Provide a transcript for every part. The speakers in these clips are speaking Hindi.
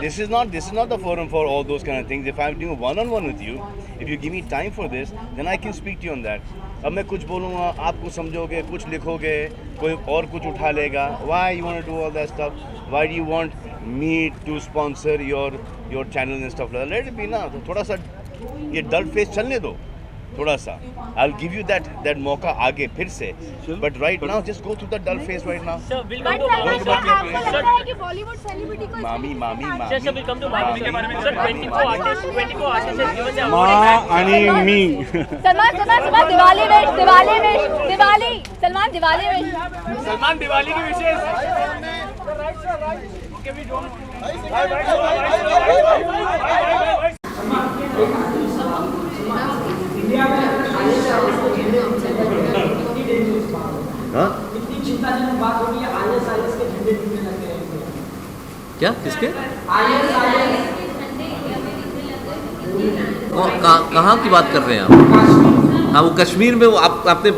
this is not the forum for all those kind of things. If I'm doing a one-on-one with you, if you give me time for this, then I can speak to you on that. अब मैं कुछ बोलूँगा, आप कुछ समझोगे, कुछ लिखोगे, कोई और कुछ उठा लेगा. Why you want to do all that stuff? Why do you want me to sponsor your channel and stuff like that? Let it be ना. तो थोड़ा सा ये डल फेस चलने दो. थोड़ा सा. I'll give you that मौका आगे फिर से. But right now, just go through the dull phase right now. Sir, we'll come to आपको लग रहा है कि बॉलीवुड सेलिब्रिटी को मामी Sir, we'll come to Bhavik के बारे में. Sir, 24 artists have given the award. माँ आणि मी. सलमान दिवाली वेश सलमान दिवाली वेश. सलमान दिवाली की विशेष. इतनी चिंताजनक बात हो रही है, आईएसआईएस के झंडे टूटने लग गए हैं। क्या किसके आईएसआईएस कहाँ की बात कर रहे हैं आप? हाँ वो कश्मीर में वो आपने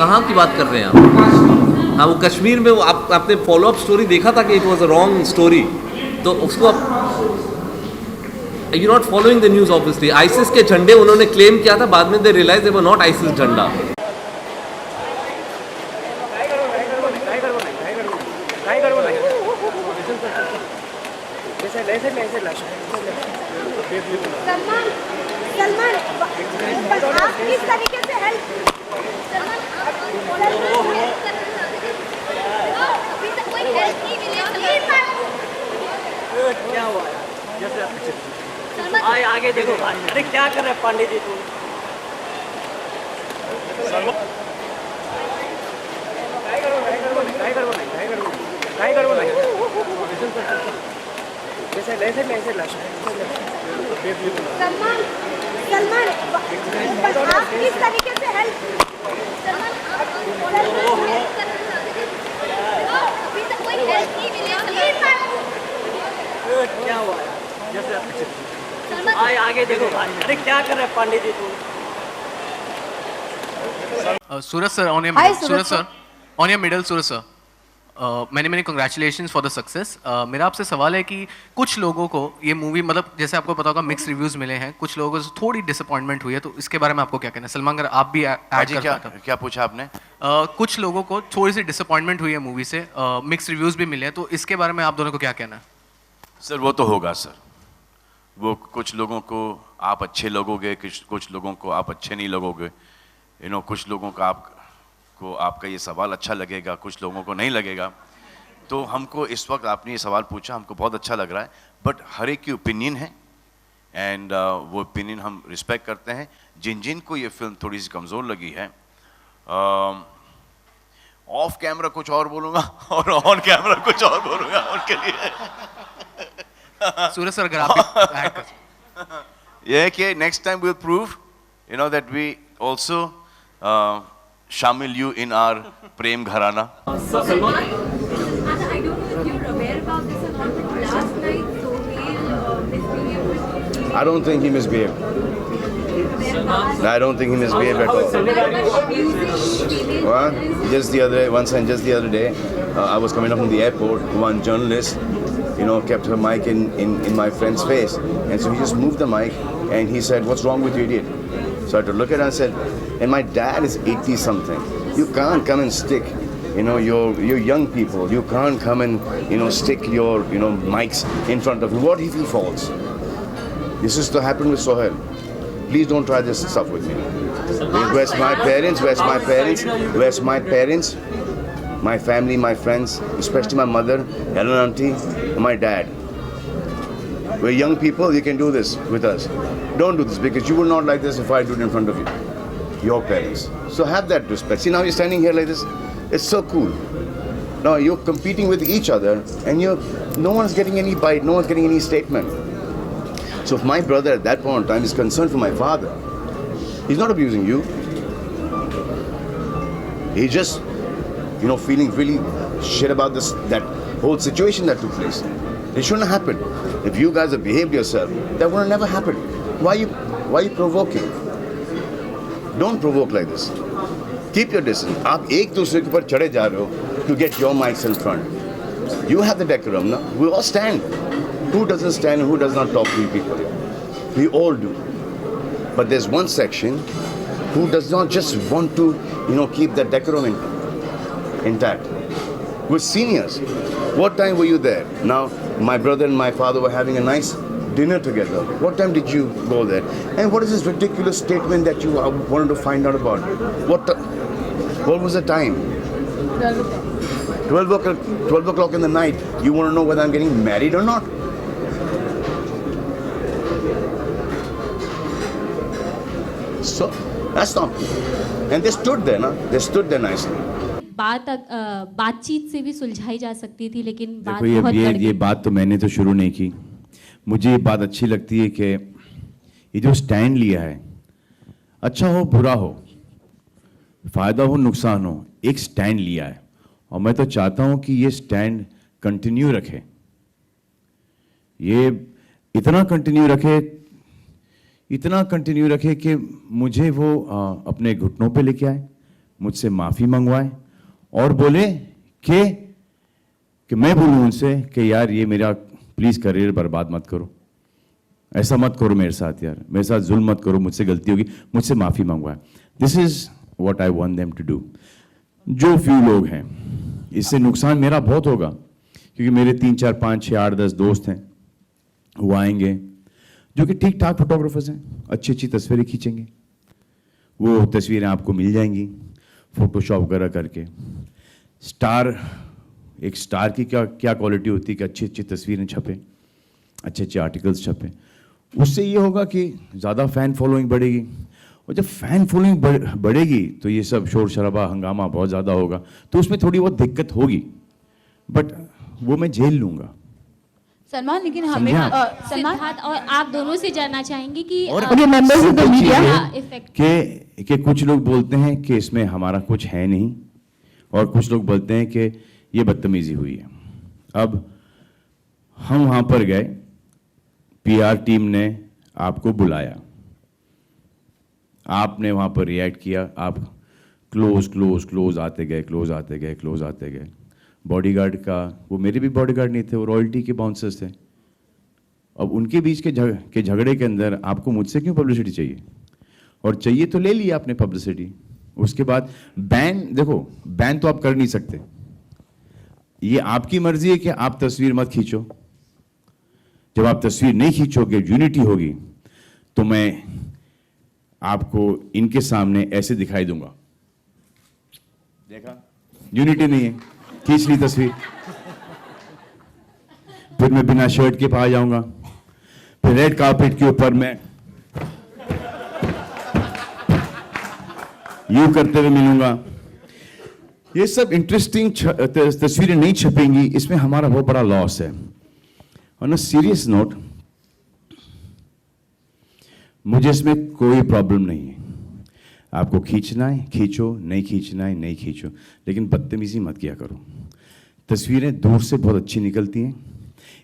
कहाँ की बात कर रहे हैं आप? हाँ वो कश्मीर में वो आपने फॉलो अप स्टोरी देखा था कि it was a wrong story, तो उसको आप you not following the news obviously. ISIS के झंडे उन्होंने क्लेम किया था, बाद में they realise they were not ISIS झंडा. सलमान आप किस तरीके से हेल्प अभी तक कोई हेल्प नहीं मिली. क्या हुआ है? आगे देखो. अरे क्या कर रहे हैं पांडे जी तुम? सलमान आप किस तरीके से हेल्प अभी तक कोई हेल्प नहीं मिली. क्या हुआ है? आगे देखो. अरे क्या कर रहे हैं पांडे जी तुम? Suraj sir, on your Hi, middle, Suraj Suraj sir, on your middle, Suraj sir. मैंने congratulations for the success. मेरा आपसे सवाल है कि कुछ लोगों को ये मूवी मतलब जैसे आपको पता होगा मिक्स रिव्यूज मिले हैं, कुछ लोगों को थोड़ी डिसअपॉइंटमेंट हुई है, तो इसके बारे में आपको क्या कहना है? सलमान अगर आप भी ऐड कर पाते हो. क्या पूछा आपने? कुछ लोगों को थोड़ी सी डिसअपॉइंटमेंट हुई है मूवी से, मिक्स रिव्यूज भी मिले हैं, तो इसके बारे में आप दोनों को क्या कहना है? सर वो तो होगा सर. वो कुछ लोगों को आप अच्छे लगोगे, कुछ लोगों को आप अच्छे नहीं लगोगे. कुछ लोगों का आपका ये सवाल अच्छा लगेगा, कुछ लोगों को नहीं लगेगा. तो हमको इस वक्त आपने ये सवाल पूछा, हमको बहुत अच्छा लग रहा है. बट हर एक की ओपिनियन है एंड वो ओपिनियन हम रिस्पेक्ट करते हैं. जिन को ये फिल्म थोड़ी सी कमज़ोर लगी है, ऑफ कैमरा कुछ और बोलूँगा और ऑन कैमरा कुछ और बोलूँगा उनके लिए. सूरज सर अगर आप ऐड कर. ये कि next time will prove that we also शामिल यू इन आवर प्रेम घराना. I don't think he misbehaved. I don't think he misbehaved at all. Well, just the other day, I was coming up from the airport. One journalist, kept her mic in my friend's face, and so he just moved the mic and he said, "What's wrong with you, idiot?" So I had to look at her and said, "And my dad is 80 something. You can't come and stick, you're young people. You can't come and stick your mics in front of me. What if he falls?" This is to happen with Sohail. Please don't try this stuff with me. Where's my parents? My family, my friends, especially my mother, Helen auntie, and my dad. We're young people, you can do this with us. Don't do this because you will not like this if I do it in front of you. Your parents. So have that respect. See, now you're standing here like this. It's so cool. Now you're competing with each other and no one's getting any bite, no one's getting any statement. So if my brother at that point in time is concerned for my father, he's not abusing you. He's just, feeling really shit about that whole situation that took place. It shouldn't have happened. If you guys have behaved yourself, that would have never happened. Why are you provoking? Don't provoke like this. Keep your distance. आप एक दूसरे के ऊपर चढ़े जा रहे हो to get your mics in front. You have the decorum, no? We all stand. who doesn't stand and who does not talk to people? We all do. But there's one section who does not just want to, keep that decorum intact. We're seniors. What time were you there? Now, my brother and my father were having a nice dinner together. What time did you go there? And what is this ridiculous statement that you wanted to find out about? What was the time? 12 o'clock in the night. You want to know whether I'm getting married or not? So, that's not. And they stood there, na? They stood there nicely. बातचीत से भी सुलझाई जा सकती थी, लेकिन बात देखो बहुत बढ़ गई। ये बात तो मैंने तो शुरू नहीं की। मुझे ये बात अच्छी लगती है कि ये जो स्टैंड लिया है, अच्छा हो बुरा हो, फायदा हो नुकसान हो, एक स्टैंड लिया है और मैं तो चाहता हूं कि ये स्टैंड कंटिन्यू रखे, ये इतना कंटिन्यू रखे कि मुझे वो अपने घुटनों पे लेके आए, मुझसे माफ़ी मंगवाए और बोले कि मैं बोलूँ उनसे कि यार ये मेरा प्लीज़ करियर बर्बाद मत करो, ऐसा मत करो मेरे साथ, यार मेरे साथ जुल्म मत करो, मुझसे गलती होगी, मुझसे माफ़ी मंगवाए। This is what I want them to do. जो फ्यू लोग हैं, इससे नुकसान मेरा बहुत होगा क्योंकि मेरे 3, 4, 5, 6, 8, 10 दोस्त हैं, वो आएंगे जो कि ठीक ठाक फोटोग्राफर्स हैं, अच्छी तस्वीरें खींचेंगे, वो तस्वीरें आपको मिल जाएंगी फोटोशॉप वगैरह करके। एक स्टार की क्या क्वालिटी होती है कि अच्छी तस्वीरें छपें, अच्छे आर्टिकल्स छपें, उससे ये होगा कि ज़्यादा फ़ैन फॉलोइंग बढ़ेगी और जब फ़ैन फॉलोइंग बढ़ेगी तो ये सब शोर शराबा हंगामा बहुत ज़्यादा होगा, तो उसमें थोड़ी बहुत दिक्कत होगी, बट वो मैं झेल लूँगा। सलमान, लेकिन हमें सिद्धार्थ और आप दोनों से जानना चाहेंगे कि और members of the media effect कि कुछ लोग बोलते हैं कि इसमें हमारा कुछ है नहीं और कुछ लोग बोलते हैं कि ये बदतमीजी हुई है। अब हम वहां पर गए, पीआर टीम ने आपको बुलाया, आपने वहां पर रिएक्ट किया, आप क्लोज आते गए। बॉडीगार्ड का, वो मेरे भी बॉडीगार्ड नहीं थे, वो रॉयल्टी के बाउंसर्स थे। अब उनके बीच के झगड़े के अंदर आपको मुझसे क्यों पब्लिसिटी चाहिए? और चाहिए तो ले लिया आपने पब्लिसिटी। उसके बाद बैन तो आप कर नहीं सकते, ये आपकी मर्जी है कि आप तस्वीर मत खींचो। जब आप तस्वीर नहीं खींचोगे, यूनिटी होगी, तो मैं आपको इनके सामने ऐसे दिखाई दूंगा, देखा यूनिटी नहीं है, खींच ली तस्वीर, फिर मैं बिना शर्ट के आ जाऊंगा, फिर रेड कार्पेट के ऊपर मैं यूं करते हुए मिलूंगा। ये सब इंटरेस्टिंग तस्वीरें नहीं छपेंगी, इसमें हमारा बहुत बड़ा लॉस है। ऑन अ सीरियस नोट, मुझे इसमें कोई प्रॉब्लम नहीं है, आपको खींचना है खींचो, नहीं खींचना है नहीं खींचो, लेकिन बदतमीजी मत किया करो। तस्वीरें दूर से बहुत अच्छी निकलती हैं।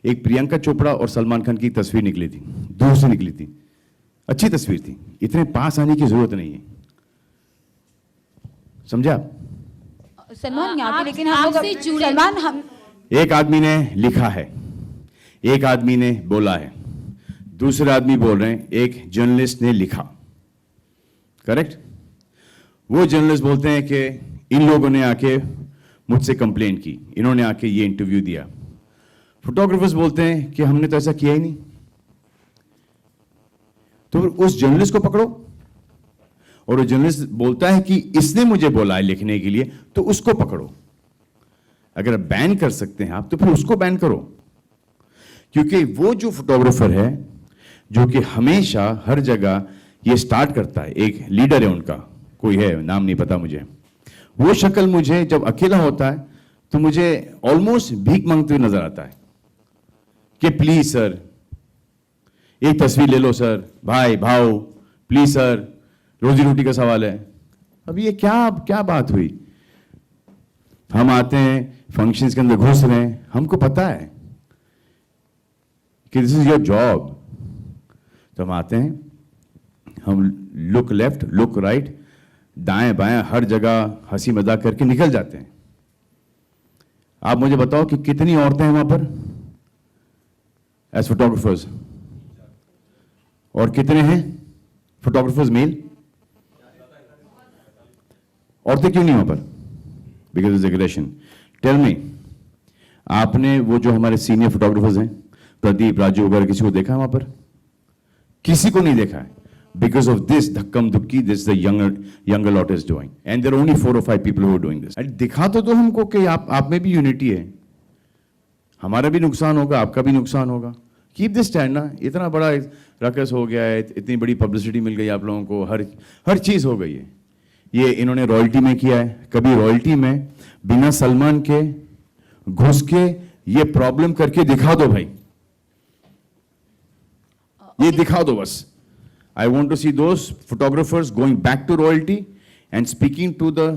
एक प्रियंका चोपड़ा और सलमान खान की तस्वीर निकली थी, दूर से निकली थी, अच्छी तस्वीर थी, इतने पास आने की जरूरत नहीं है, समझा? सलमान यहाँ पे, लेकिन हम एक आदमी ने लिखा है, एक आदमी ने बोला है, दूसरे आदमी बोल रहे हैं, एक जर्नलिस्ट ने लिखा, करेक्ट? वो जर्नलिस्ट बोलते हैं कि इन लोगों ने आके मुझसे कंप्लेन की, इन्होंने आके ये इंटरव्यू दिया। फोटोग्राफर्स बोलते हैं कि हमने तो ऐसा किया ही नहीं। तो उस जर्नलिस्ट को पकड़ो, और वो जर्नलिस्ट बोलता है कि इसने मुझे बोला है लिखने के लिए, तो उसको पकड़ो। अगर बैन कर सकते हैं आप, तो फिर उसको बैन करो, क्योंकि वो जो फोटोग्राफर है जो कि हमेशा हर जगह ये स्टार्ट करता है, एक लीडर है उनका, कोई है, नाम नहीं पता मुझे, वो शक्ल मुझे जब अकेला होता है तो मुझे ऑलमोस्ट भीख मांगते हुए नजर आता है कि प्लीज सर एक तस्वीर ले लो सर, भाई भाव प्लीज सर, रोजी रोटी का सवाल है। अब ये क्या बात हुई? हम आते हैं फंक्शंस के अंदर घुस रहे हैं, हमको पता है कि दिस इज योर जॉब, तो हम आते हैं, हम लुक लेफ्ट लुक राइट, दाएं बाएं हर जगह हंसी मजाक करके निकल जाते हैं। आप मुझे बताओ कि कितनी औरतें हैं वहां पर? As photographers? और कितने हैं फोटोग्राफर्स मेल? औरतें क्यों नहीं वहां पर? Because of aggression. Tell me, आपने वो जो हमारे सीनियर फोटोग्राफर्स हैं, प्रदीप, राजू वगैरह, किसी को देखा है वहां पर? किसी को नहीं देखा है. Because of this धक्कम धुक्की, this the younger lot is doing, and there are only 4 or 5 people who are doing this. And दिखा तो हमको कि आप में भी यूनिटी है. हमारा भी नुकसान होगा, आपका भी नुकसान होगा. कीप दिस स्टैंड ना. इतना बड़ा रकस हो गया है, इतनी बड़ी पब्लिसिटी मिल गई आप लोगों को, हर चीज हो गई है. ये इन्होंने रॉयल्टी में किया है. कभी रॉयल्टी में बिना सलमान के घुस के ये प्रॉब्लम करके दिखा दो भाई. ये दिखा दो बस. I want to see those photographers going back to royalty and speaking to the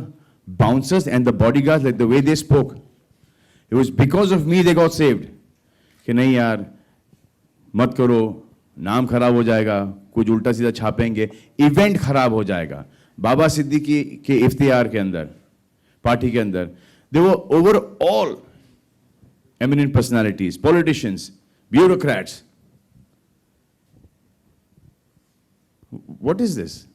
bouncers and the bodyguards like the way they spoke. It was because of me they got saved. कि नहीं यार मत करो, नाम खराब हो जाएगा, कुछ उल्टा सीधा छापेंगे, इवेंट खराब हो जाएगा. बाबा सिद्दीकी के इफ्तियार के अंदर, पार्टी के अंदर, they were over all eminent personalities, politicians, bureaucrats. What is this?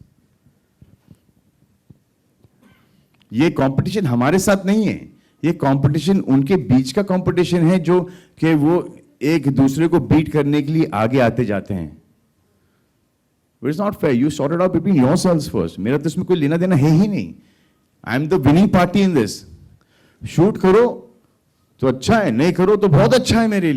ये कंपटीशन हमारे साथ नहीं है. ये कंपटीशन उनके बीच का कंपटीशन है, जो कि वो एक दूसरे को बीट करने के लिए आगे आते जाते हैं. But it's not fair. You sort it out between yourselves first. मेरा तो इसमें कोई लेना देना है ही नहीं. I am the winning party in this. Shoot करो तो अच्छा है, नहीं करो तो बहुत अच्छा है मेरे लिए.